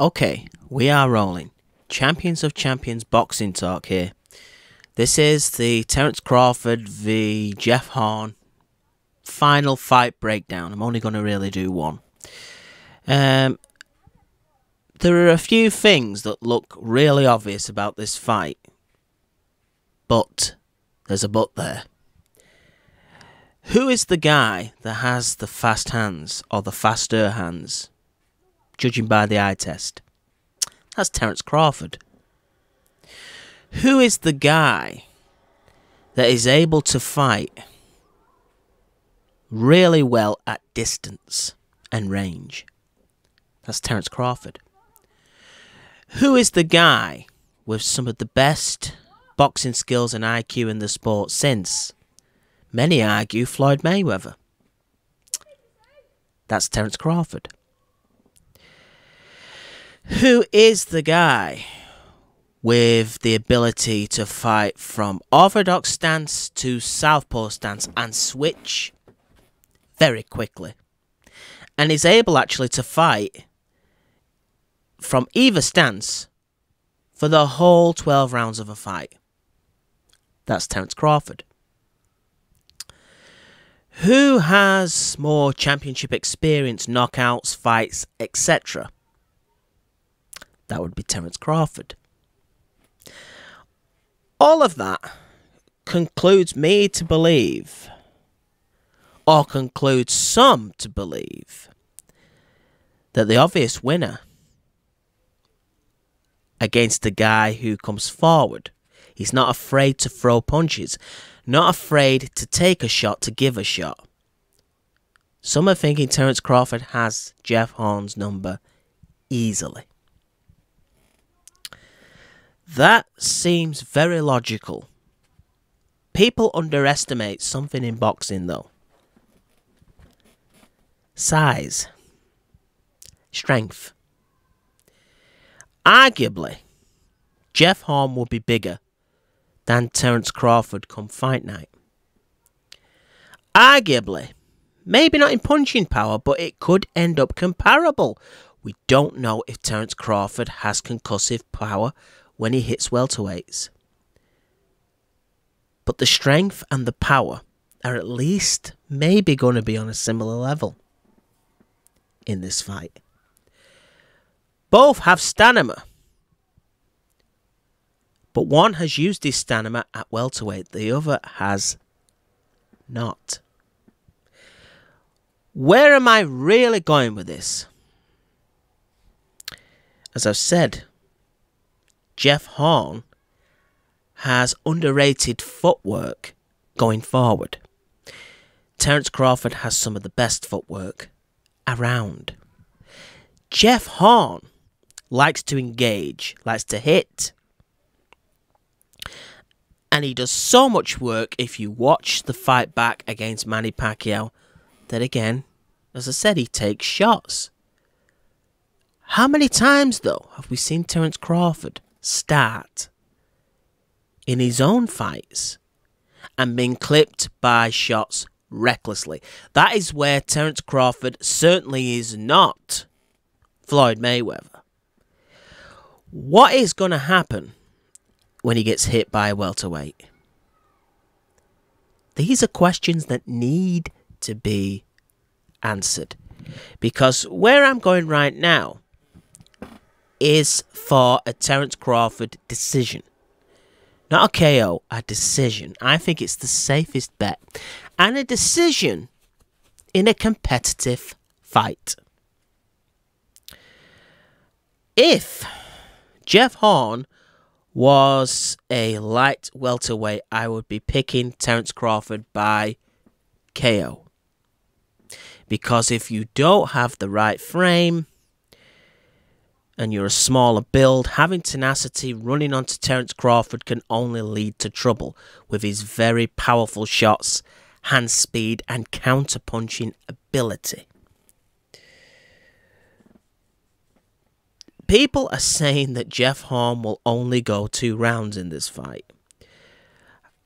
Okay, we are rolling. Champions of Champions boxing talk here. This is the Terence Crawford v Jeff Horn final fight breakdown. I'm only going to really do one. There are a few things that look really obvious about this fight. But there's a but there. Who is the guy that has the fast hands or the faster hands? Judging by the eye test. That's Terence Crawford. Who is the guy that is able to fight really well at distance and range? That's Terence Crawford. Who is the guy with some of the best boxing skills and IQ in the sport since, many argue, Floyd Mayweather? That's Terence Crawford. Who is the guy with the ability to fight from orthodox stance to southpaw stance and switch very quickly, and is able actually to fight from either stance for the whole 12 rounds of a fight? That's Terence Crawford. Who has more championship experience, knockouts, fights, etc.? That would be Terence Crawford. All of that concludes me to believe, or concludes some to believe, that the obvious winner against the guy who comes forward, he's not afraid to throw punches, not afraid to take a shot, to give a shot. Some are thinking Terence Crawford has Jeff Horn's number easily. That seems very logical. People underestimate something in boxing though. Size. Strength. Arguably, Jeff Horn will be bigger than Terence Crawford come fight night. Arguably, maybe not in punching power, but it could end up comparable. We don't know if Terence Crawford has concussive power when he hits welterweights. But the strength and the power are at least maybe going to be on a similar level in this fight. Both have stamina, but one has used his stamina at welterweight, the other has not. Where am I really going with this? As I've said, Jeff Horn has underrated footwork going forward. Terence Crawford has some of the best footwork around. Jeff Horn likes to engage, likes to hit. And he does so much work if you watch the fight back against Manny Pacquiao that, again, as I said, he takes shots. How many times, though, have we seen Terence Crawford start in his own fights and been clipped by shots recklessly? That is where Terence Crawford certainly is not Floyd Mayweather. What is going to happen when he gets hit by a welterweight? These are questions that need to be answered, because where I'm going right now is for a Terence Crawford decision. Not a KO, a decision. I think it's the safest bet. And a decision in a competitive fight. If Jeff Horn was a light welterweight, I would be picking Terence Crawford by KO. Because if you don't have the right frame and you're a smaller build, having tenacity running onto Terence Crawford can only lead to trouble with his very powerful shots, hand speed and counter-punching ability. People are saying that Jeff Horn will only go 2 rounds in this fight.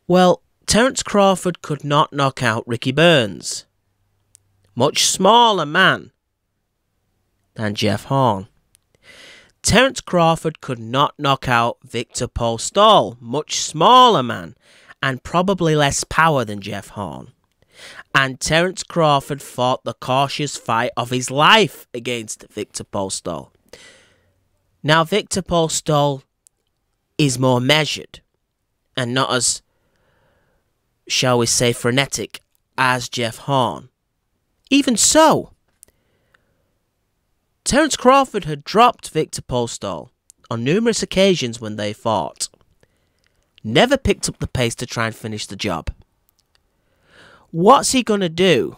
Well, Terence Crawford could not knock out Ricky Burns. Much smaller man than Jeff Horn. Terence Crawford could not knock out Victor Postol, much smaller man, and probably less power than Jeff Horn. And Terence Crawford fought the cautious fight of his life against Victor Postol. Now, Victor Postol is more measured and not as, shall we say, frenetic as Jeff Horn. Even so, Terence Crawford had dropped Victor Postol on numerous occasions when they fought. Never picked up the pace to try and finish the job. What's he going to do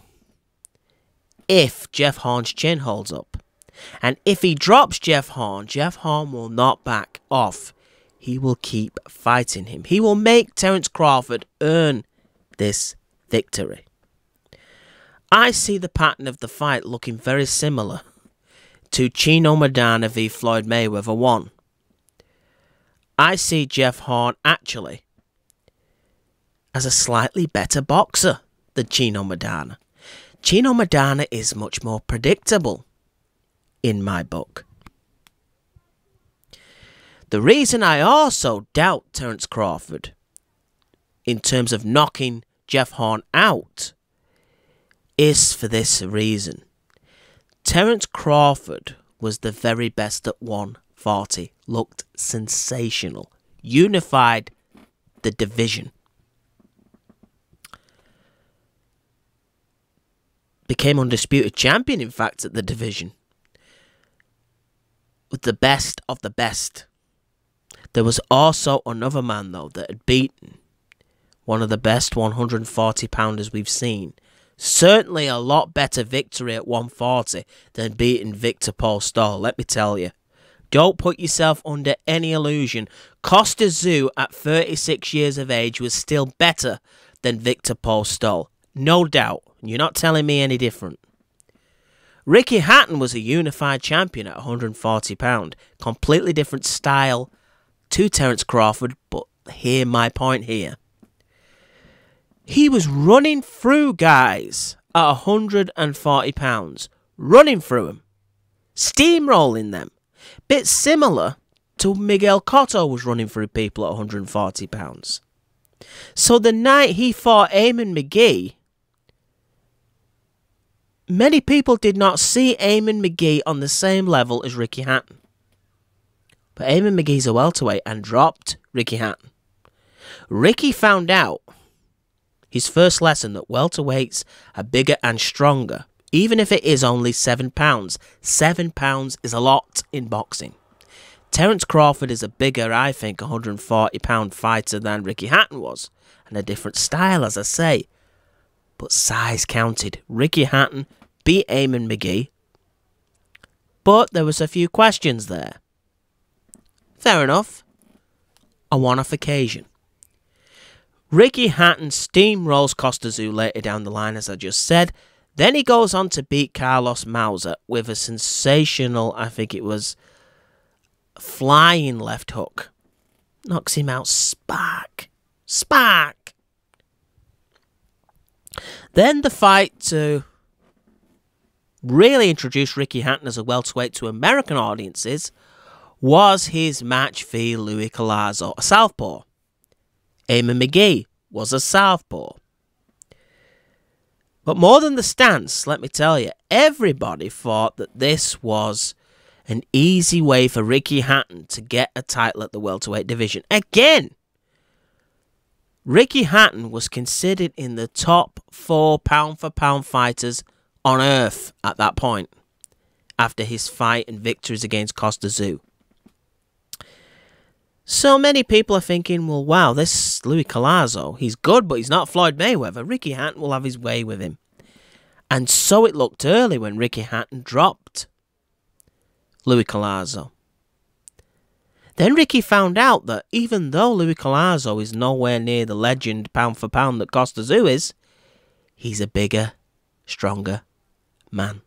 if Jeff Horn's chin holds up? And if he drops Jeff Horn will not back off. He will keep fighting him. He will make Terence Crawford earn this victory. I see the pattern of the fight looking very similar to Chino Maidana v Floyd Mayweather 1. I see Jeff Horn actually as a slightly better boxer than Chino Maidana. Chino Maidana is much more predictable in my book. The reason I also doubt Terence Crawford in terms of knocking Jeff Horn out is for this reason. Terence Crawford was the very best at 140. Looked sensational. Unified the division. Became undisputed champion, in fact, at the division. With the best of the best. There was also another man, though, that had beaten one of the best 140-pounders we've seen. Certainly a lot better victory at 140 than beating Victor Postol, let me tell you. Don't put yourself under any illusion. Costa Tszyu at 36 years of age was still better than Victor Postol. No doubt. You're not telling me any different. Ricky Hatton was a unified champion at 140 pounds. Completely different style to Terence Crawford, but hear my point here. He was running through guys at 140 pounds. Running through them. Steamrolling them. Bit similar to Miguel Cotto was running through people at 140 pounds. So the night he fought Eamon McGee, many people did not see Eamon McGee on the same level as Ricky Hatton. But Eamon McGee's a welterweight and dropped Ricky Hatton. Ricky found out his first lesson that welterweights are bigger and stronger, even if it is only 7 pounds. 7 pounds is a lot in boxing. Terence Crawford is a bigger, I think, 140-pound fighter than Ricky Hatton was. And a different style, as I say. But size counted. Ricky Hatton beat Eamon McGee. But there was a few questions there. Fair enough. A one-off occasion. Ricky Hatton steamrolls Costa Tszyu later down the line, as I just said. Then he goes on to beat Carlos Mauser with a sensational, I think it was, flying left hook. Knocks him out. Spark. Spark. Then the fight to really introduce Ricky Hatton as a welterweight to American audiences was his match v Louis Collazo, a southpaw. Eamon McGee was a southpaw. But more than the stance, let me tell you, everybody thought that this was an easy way for Ricky Hatton to get a title at the welterweight division. Again, Ricky Hatton was considered in the top 4 pound-for-pound fighters on earth at that point, after his fight and victories against Costa Tszyu. So many people are thinking, well, wow, this Louis Collazo, he's good, but he's not Floyd Mayweather. Ricky Hatton will have his way with him. And so it looked early when Ricky Hatton dropped Louis Collazo. Then Ricky found out that even though Louis Collazo is nowhere near the legend pound for pound that Costa Tszyu is, he's a bigger, stronger man.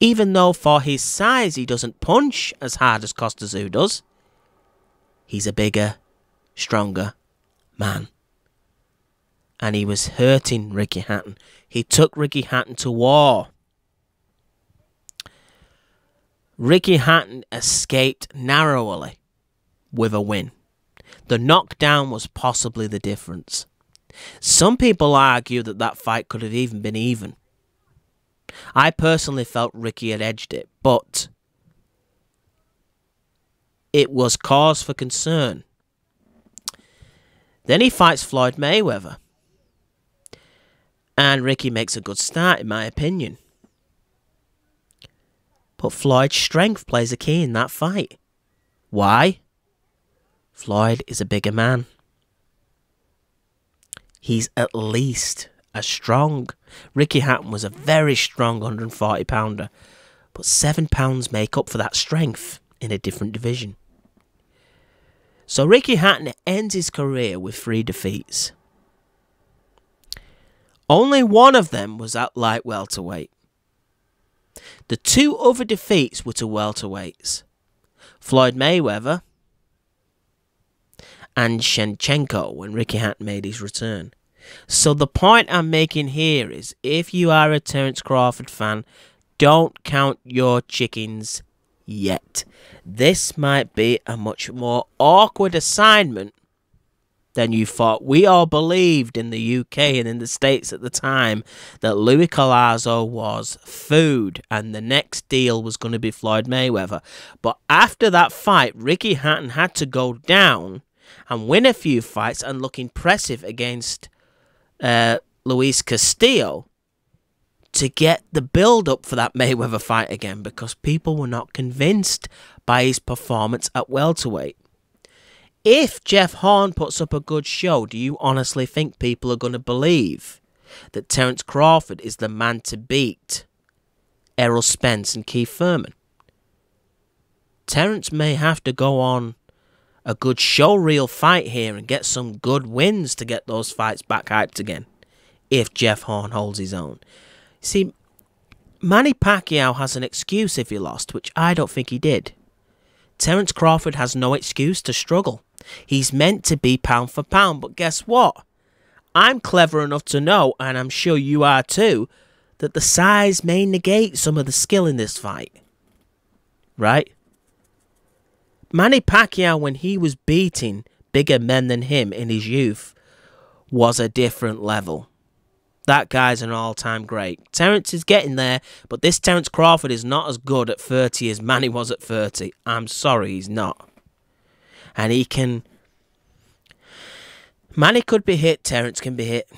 Even though for his size he doesn't punch as hard as Costa Tszyu does, he's a bigger, stronger man. And he was hurting Ricky Hatton. He took Ricky Hatton to war. Ricky Hatton escaped narrowly with a win. The knockdown was possibly the difference. Some people argue that that fight could have even been even. I personally felt Ricky had edged it, but it was cause for concern. Then he fights Floyd Mayweather. And Ricky makes a good start, in my opinion. But Floyd's strength plays a key in that fight. Why? Floyd is a bigger man. He's at least as strong. Ricky Hatton was a very strong 140-pounder. But 7 pounds make up for that strength in a different division. So Ricky Hatton ends his career with 3 defeats. Only one of them was at light welterweight. The 2 other defeats were to welterweights. Floyd Mayweather and Shevchenko when Ricky Hatton made his return. So the point I'm making here is, if you are a Terence Crawford fan, don't count your chickens yet. This might be a much more awkward assignment than you thought. We all believed in the UK and in the States at the time that Louis Collazo was food and the next deal was going to be Floyd Mayweather. But after that fight, Ricky Hatton had to go down and win a few fights and look impressive against Luis Castillo to get the build-up for that Mayweather fight again, because people were not convinced by his performance at welterweight. If Jeff Horn puts up a good show, do you honestly think people are going to believe that Terence Crawford is the man to beat Errol Spence and Keith Thurman? Terence may have to go on a good showreel fight here and get some good wins to get those fights back hyped again, if Jeff Horn holds his own. See, Manny Pacquiao has an excuse if he lost, which I don't think he did. Terence Crawford has no excuse to struggle. He's meant to be pound for pound, but guess what? I'm clever enough to know, and I'm sure you are too, that the size may negate some of the skill in this fight. Right? Manny Pacquiao, when he was beating bigger men than him in his youth, was a different level. That guy's an all-time great. Terence is getting there, but this Terence Crawford is not as good at 30 as Manny was at 30. I'm sorry, he's not. And he can... Manny could be hit, Terence can be hit.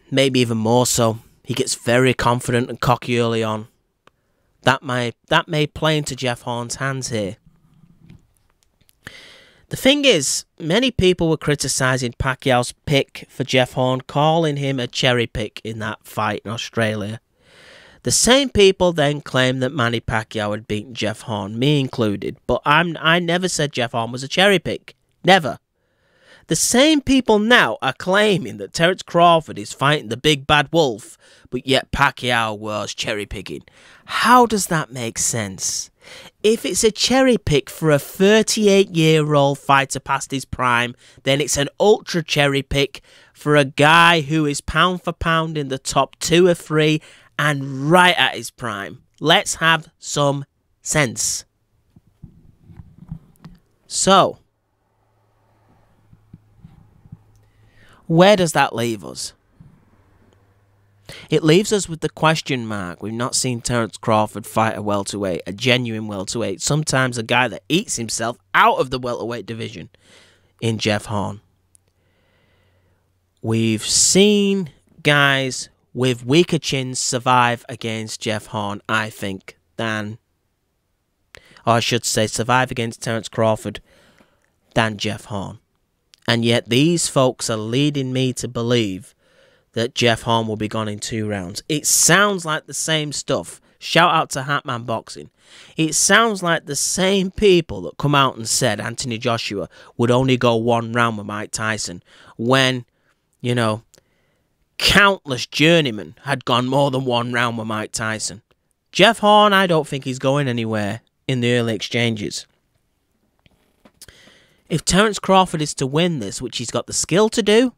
Maybe even more so. He gets very confident and cocky early on. That may play into Jeff Horn's hands here. The thing is, many people were criticising Pacquiao's pick for Jeff Horn, calling him a cherry pick in that fight in Australia. The same people then claimed that Manny Pacquiao had beaten Jeff Horn, me included, but I never said Jeff Horn was a cherry pick. Never. The same people now are claiming that Terence Crawford is fighting the big bad wolf, but yet Pacquiao was cherry picking. How does that make sense? If it's a cherry pick for a 38-year-old fighter past his prime, then it's an ultra cherry pick for a guy who is pound for pound in the top 2 or 3 and right at his prime. Let's have some sense. So, where does that leave us? It leaves us with the question mark. We've not seen Terence Crawford fight a welterweight, a genuine welterweight. Sometimes a guy that eats himself out of the welterweight division in Jeff Horn. We've seen guys with weaker chins survive against Jeff Horn, I think, or I should say survive against Terence Crawford than Jeff Horn. And yet these folks are leading me to believe that Jeff Horn will be gone in 2 rounds. It sounds like the same stuff. Shout out to Hatman Boxing. It sounds like the same people that come out and said Anthony Joshua would only go 1 round with Mike Tyson when, you know, countless journeymen had gone more than 1 round with Mike Tyson. Jeff Horn, I don't think he's going anywhere in the early exchanges. If Terence Crawford is to win this, which he's got the skill to do,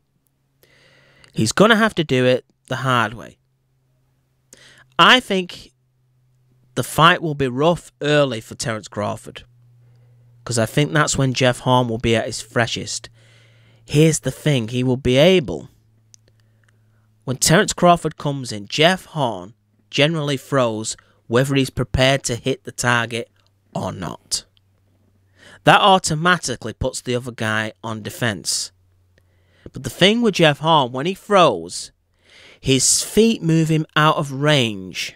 he's going to have to do it the hard way. I think the fight will be rough early for Terence Crawford, because I think that's when Jeff Horn will be at his freshest. Here's the thing, he will be able, when Terence Crawford comes in, Jeff Horn generally throws whether he's prepared to hit the target or not. That automatically puts the other guy on defense. But the thing with Jeff Horn, when he throws, his feet move him out of range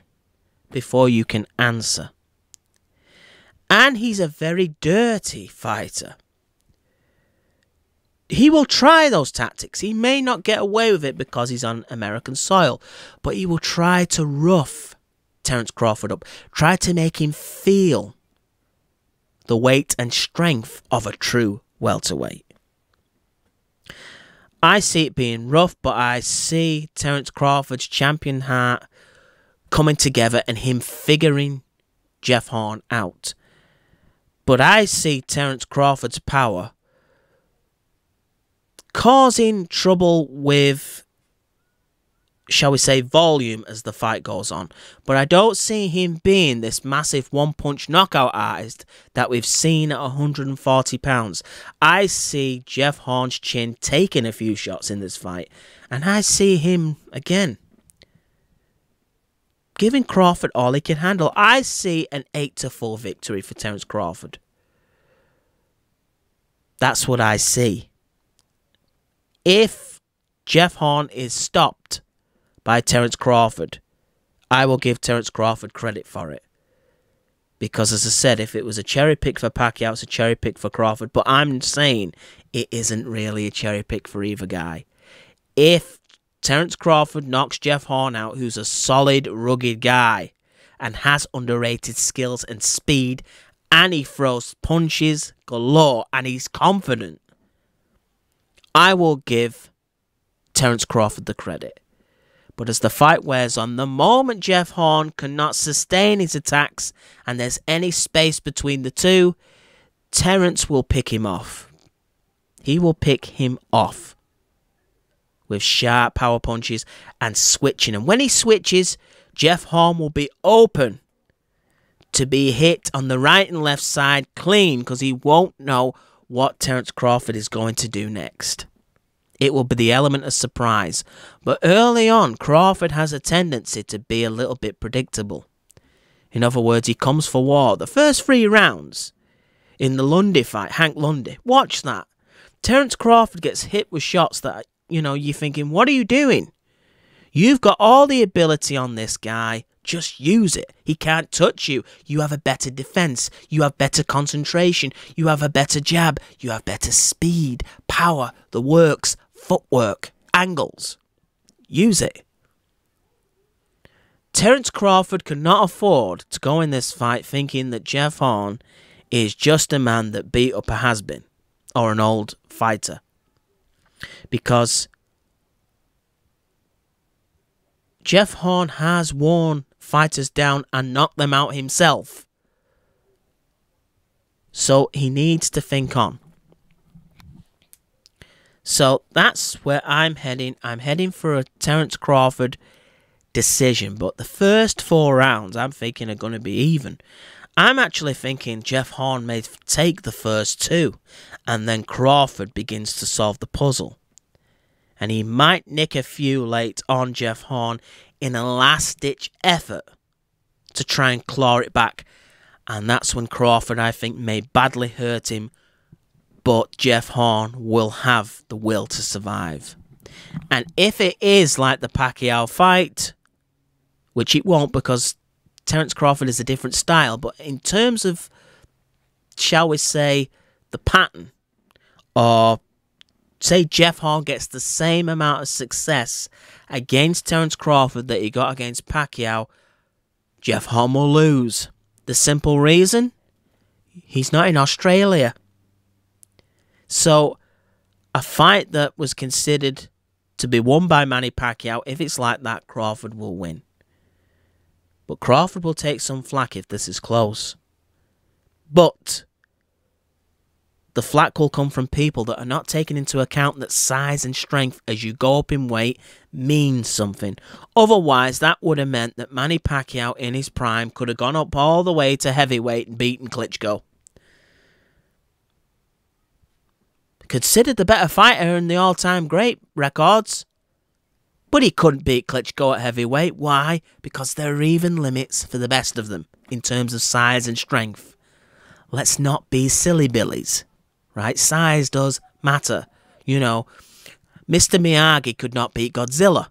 before you can answer. And he's a very dirty fighter. He will try those tactics. He may not get away with it because he's on American soil, but he will try to rough Terence Crawford up, try to make him feel the weight and strength of a true welterweight. I see it being rough, but I see Terence Crawford's champion heart coming together and him figuring Jeff Horn out. But I see Terence Crawford's power causing trouble with, shall we say, volume as the fight goes on. But I don't see him being this massive one-punch knockout artist that we've seen at 140 pounds. I see Jeff Horn's chin taking a few shots in this fight. And I see him, again, giving Crawford all he can handle. I see an 8-4 victory for Terence Crawford. That's what I see. If Jeff Horn is stopped by Terence Crawford, I will give Terence Crawford credit for it. Because, as I said, if it was a cherry pick for Pacquiao, it's a cherry pick for Crawford. But I'm saying it isn't really a cherry pick for either guy. If Terence Crawford knocks Jeff Horn out, who's a solid, rugged guy, and has underrated skills and speed, and he throws punches galore, and he's confident, I will give Terence Crawford the credit. But as the fight wears on, the moment Jeff Horn cannot sustain his attacks and there's any space between the two, Terence will pick him off. He will pick him off with sharp power punches and switching. And when he switches, Jeff Horn will be open to be hit on the right and left side clean, because he won't know what Terence Crawford is going to do next. It will be the element of surprise. But early on, Crawford has a tendency to be a little bit predictable. In other words, he comes for war. The first 3 rounds in the Lundy fight, Hank Lundy, watch that. Terence Crawford gets hit with shots that, you're thinking, what are you doing? You've got all the ability on this guy. Just use it. He can't touch you. You have a better defense. You have better concentration. You have a better jab. You have better speed, power, the works, footwork, angles. Use it. Terence Crawford cannot afford to go in this fight thinking that Jeff Horn is just a man that beat up a has-been or an old fighter. Because Jeff Horn has worn fighters down and knocked them out himself. So he needs to think on. So that's where I'm heading. I'm heading for a Terence Crawford decision. But the first 4 rounds I'm thinking are going to be even. I'm actually thinking Jeff Horn may take the first 2. And then Crawford begins to solve the puzzle. And he might nick a few late on Jeff Horn in a last-ditch effort to try and claw it back. And that's when Crawford, I think, may badly hurt him. But Jeff Horn will have the will to survive. And if it is like the Pacquiao fight, which it won't because Terence Crawford is a different style, but in terms of, shall we say, the pattern, or say Jeff Horn gets the same amount of success against Terence Crawford that he got against Pacquiao, Jeff Horn will lose. The simple reason? He's not in Australia. So, a fight that was considered to be won by Manny Pacquiao, if it's like that, Crawford will win. But Crawford will take some flack if this is close. But The flack will come from people that are not taking into account that size and strength as you go up in weight means something. Otherwise, that would have meant that Manny Pacquiao in his prime could have gone up all the way to heavyweight and beaten Klitschko. Considered the better fighter in the all-time great records. But he couldn't beat Klitschko at heavyweight. Why? Because there are even limits for the best of them in terms of size and strength. Let's not be silly billies. Right? Size does matter. You know, Mr. Miyagi could not beat Godzilla.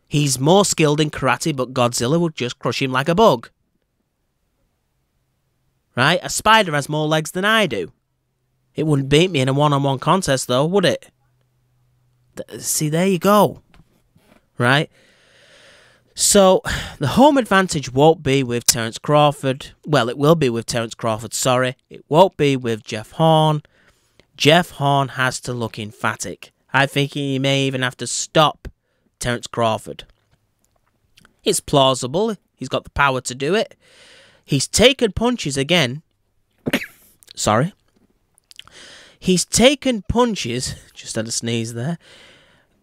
He's more skilled in karate, but Godzilla would just crush him like a bug. Right? A spider has more legs than I do. It wouldn't beat me in a one-on-one contest, though, would it? See, there you go. Right? So, the home advantage won't be with Terence Crawford. Well, it will be with Terence Crawford, sorry. It won't be with Jeff Horn. Jeff Horn has to look emphatic. I think he may even have to stop Terence Crawford. It's plausible. He's got the power to do it. He's taken punches again. Sorry. He's taken punches. Just had a sneeze there.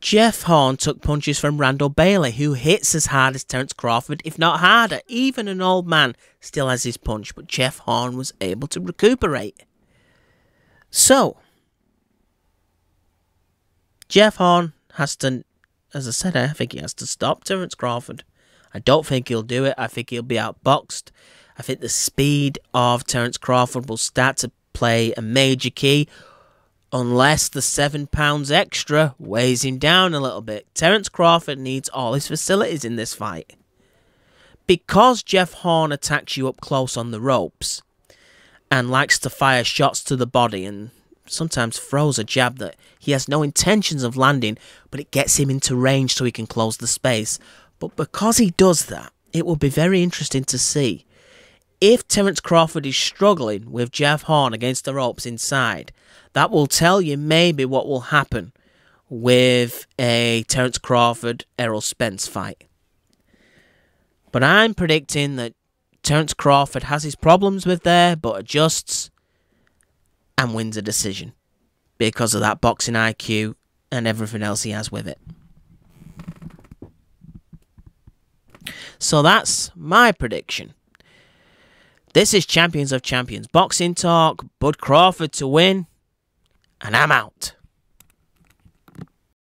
Jeff Horn took punches from Randall Bailey, who hits as hard as Terence Crawford, if not harder. Even an old man still has his punch, but Jeff Horn was able to recuperate. So, Jeff Horn has to, as I said, I think he has to stop Terence Crawford. I don't think he'll do it. I think he'll be outboxed. I think the speed of Terence Crawford will start to play a major key, unless the 7 pounds extra weighs him down a little bit. Terence Crawford needs all his facilities in this fight. Because Jeff Horn attacks you up close on the ropes and likes to fire shots to the body and sometimes throws a jab that he has no intentions of landing, but it gets him into range so he can close the space. But because he does that, it will be very interesting to see if Terence Crawford is struggling with Jeff Horn against the ropes inside. That will tell you maybe what will happen with a Terence Crawford-Errol Spence fight. But I'm predicting that Terence Crawford has his problems with there, but adjusts and wins a decision because of that boxing IQ and everything else he has with it. So that's my prediction. This is Champions of Champions Boxing Talk. Bud Crawford to win. And I'm out.